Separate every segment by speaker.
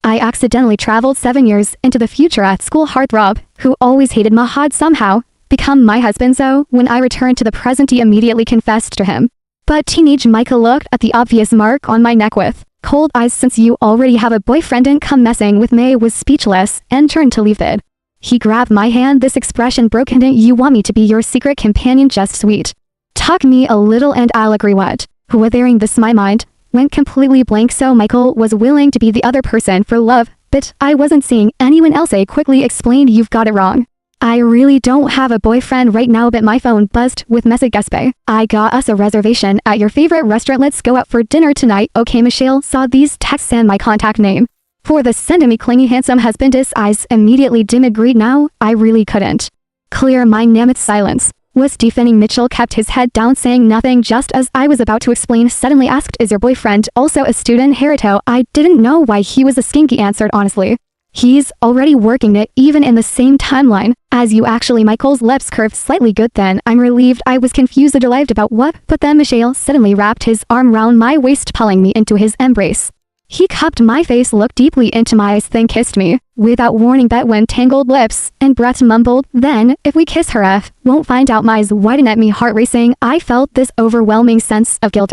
Speaker 1: I accidentally traveled 7 years into the future at school heartthrob, who always hated my had somehow become my husband, so when I returned to the present he immediately confessed to him. But teenage Michael looked at the obvious mark on my neck with cold eyes. Since you already have a boyfriend and come messing with me, was speechless and turned to leave it. He grabbed my hand, this expression broken. Didn't you want me to be your secret companion? Just sweet. Talk me a little and I'll agree. What? Withering this, my mind went completely blank. So Michael was willing to be the other person for love, but I wasn't seeing anyone else. I quickly explained, you've got it wrong. I really don't have a boyfriend right now, but my phone buzzed with message. Gaspe. I got us a reservation at your favorite restaurant. Let's go out for dinner tonight. Okay. Michelle saw these texts and my contact name for the send me clingy handsome husband. His eyes immediately dim. Agreed. Now I really couldn't clear my mammoth silence. Was defending. Mitchell kept his head down, saying nothing. Just as I was about to explain, suddenly asked, is your boyfriend also a student? Harito. I didn't know why he was a skinky. Answered honestly. He's already working it, even in the same timeline as you. Actually. Michael's lips curved slightly. Good, then I'm relieved. I was confused and relieved about what, but then Michelle suddenly wrapped his arm round my waist, pulling me into his embrace. He cupped my face, looked deeply into my eyes, then kissed me without warning. That when tangled lips and breath mumbled, then if we kiss her F won't find out. My eyes widened at me, heart racing. I felt this overwhelming sense of guilt.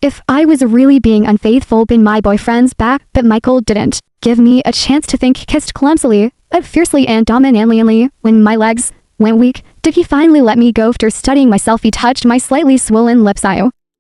Speaker 1: If I was really being unfaithful in my boyfriend's back, but Michael didn't give me a chance to think. Kissed clumsily, but fiercely and dominantly. When my legs went weak, did he finally let me go. After studying myself, he touched my slightly swollen lips.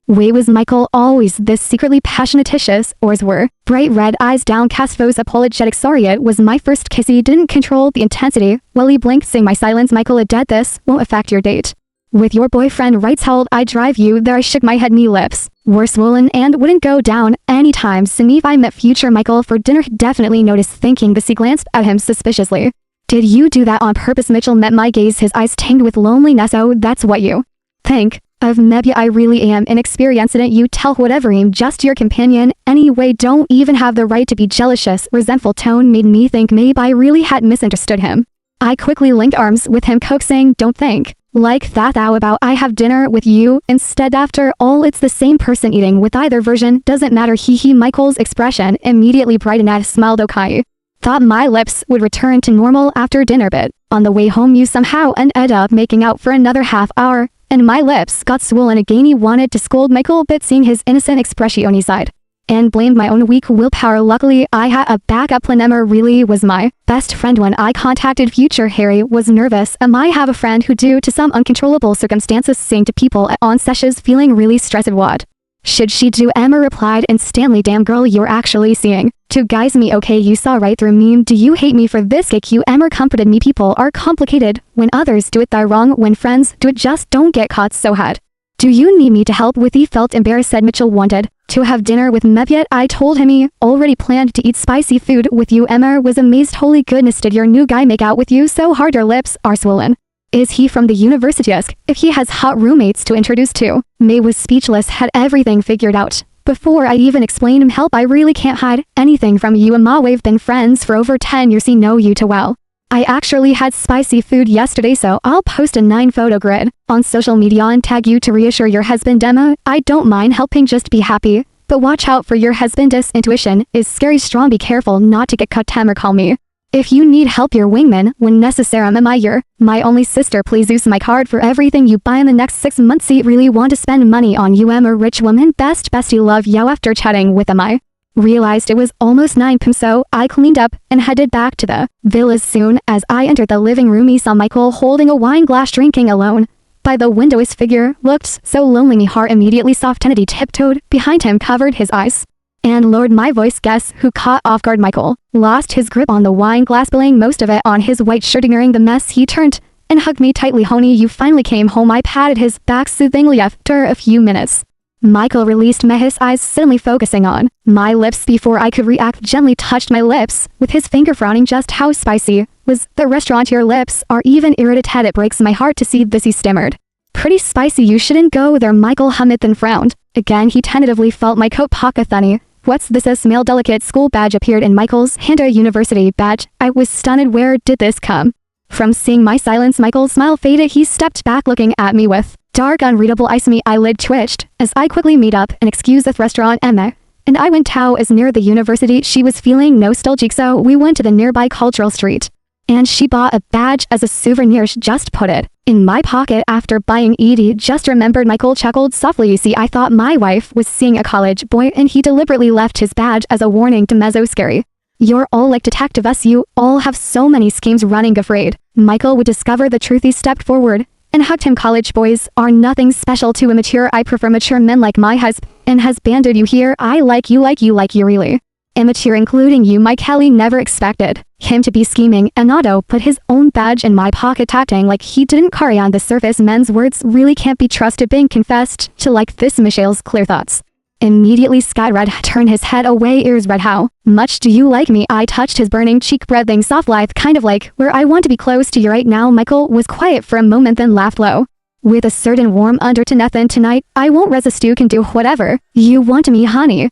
Speaker 1: Wait, was Michael always this secretly passionatitious, or his were bright red eyes downcast? Those apologetic. Sorry, it was my first kiss. He didn't control the intensity. While he blinked, seeing my silence. Michael, it dead. This won't affect your date with your boyfriend, right? How'd I drive you there? I shook my head. My lips were swollen and wouldn't go down anytime soon. If I met future Michael for dinner, he definitely noticed. Thinking this, he glanced at him suspiciously. Did you do that on purpose? Mitchell met my gaze, his eyes tinged with loneliness. Oh, that's what you think of Mebia. I really am inexperienced. Didn't you tell whatever? I'm just your companion anyway. Don't even have the right to be jealous. Resentful tone made me think maybe I really had misunderstood him. I quickly linked arms with him, coaxing, don't think like that. How about I have dinner with you instead? After all, it's the same person eating with either version. Doesn't matter. He. Michael's expression immediately brightened. I smiled. Okay. Thought my lips would return to normal after dinner, but on the way home you somehow ended up making out for another half hour, and my lips got swollen again. He wanted to scold Michael, but seeing his innocent expression, he sighed and blamed my own weak willpower. Luckily, I had a backup plan. Emma really was my best friend when I contacted future Harry. Was nervous. I have a friend who, due to some uncontrollable circumstances, sang to people on sessions, feeling really stressed. What should she do? Emma replied instantly. Damn girl, you're actually seeing two guys. Me. Okay, you saw right through me. Do you hate me for this? KQ. Emma comforted me. People are complicated. When others do it, they're wrong. When friends do it, just don't get caught. So hard. Do you need me to help with? He felt embarrassed. Said Mitchell wanted to have dinner with Mev. I told him he already planned to eat spicy food with you. Emma was amazed. Holy goodness, did your new guy make out with you so hard your lips are swollen? Is he from the university? Ask if he has hot roommates to introduce to. May was speechless, had everything figured out before I even explained him. Help, I really can't hide anything from you. Emma, we've been friends for over 10 years. He know you too well. I actually had spicy food yesterday, so I'll post a 9-photo grid on social media and tag you to reassure your husband. Emma, I don't mind helping, just be happy. But watch out for your husband. His intuition is scary strong. Be careful not to get cut. Or call me if you need help, your wingman when necessary. Emma, you're my only sister. Please use my card for everything you buy in the next 6 months. I really want to spend money on you. I'm a rich woman. Bestie, love you. After chatting with him, I realized it was almost 9 p.m. so I cleaned up and headed back to the villa. As soon as I entered the living room, I saw Michael holding a wine glass, drinking alone by the window. His figure looked so lonely. My heart immediately softened. He tiptoed behind him, covered his eyes, and lowered my voice. Guess who caught off guard? Michael lost his grip on the wine glass, spilling most of it on his white shirt. Ignoring the mess, he turned and hugged me tightly. Honey, you finally came home. I patted his back soothingly. After a few minutes, Michael released me, his eyes suddenly focusing on my lips. Before I could react, gently touched my lips with his finger, frowning. Just how spicy was the restaurant? Your lips are even irritated. It breaks my heart to see this, he stammered. Pretty spicy. You shouldn't go there. Michael hummed, then frowned. Again, he tentatively felt my coat pocket. Funny. What's this? A small delicate school badge appeared in Michael's hand. A university badge. I was stunned. Where did this come from? Seeing my silence, Michael's smile faded. He stepped back, looking at me with dark, unreadable eyes. My eyelid twitched as I quickly made up an excuse. The restaurant. Emma, and I went to as near the university. She was feeling nostalgic, so we went to the nearby cultural street. And she bought a badge as a souvenir. She just put it in my pocket after buying it. Just remembered, Michael chuckled softly. You see, I thought my wife was seeing a college boy and he deliberately left his badge as a warning to mezzo scary. You're all like detective us. You all have so many schemes running. Afraid Michael would discover the truth, he stepped forward and hugged him. College boys are nothing special to immature. I prefer mature men like my husband. And has banded you here. I like you really. Immature, including you. Mike Kelly never expected him to be scheming, and Otto put his own badge in my pocket, acting like he didn't. Carry on the surface, men's words really can't be trusted. Being confessed to like this, Michelle's clear thoughts immediately Scott Red turned his head away. Ears red. How much do you like me? I touched his burning cheek. Breathing soft, lithe, kind of like where I want to be close to you right now. Michael was quiet for a moment, then laughed low with a certain warm undertone. Nothing tonight. I won't resist. You can do whatever you want to me, honey.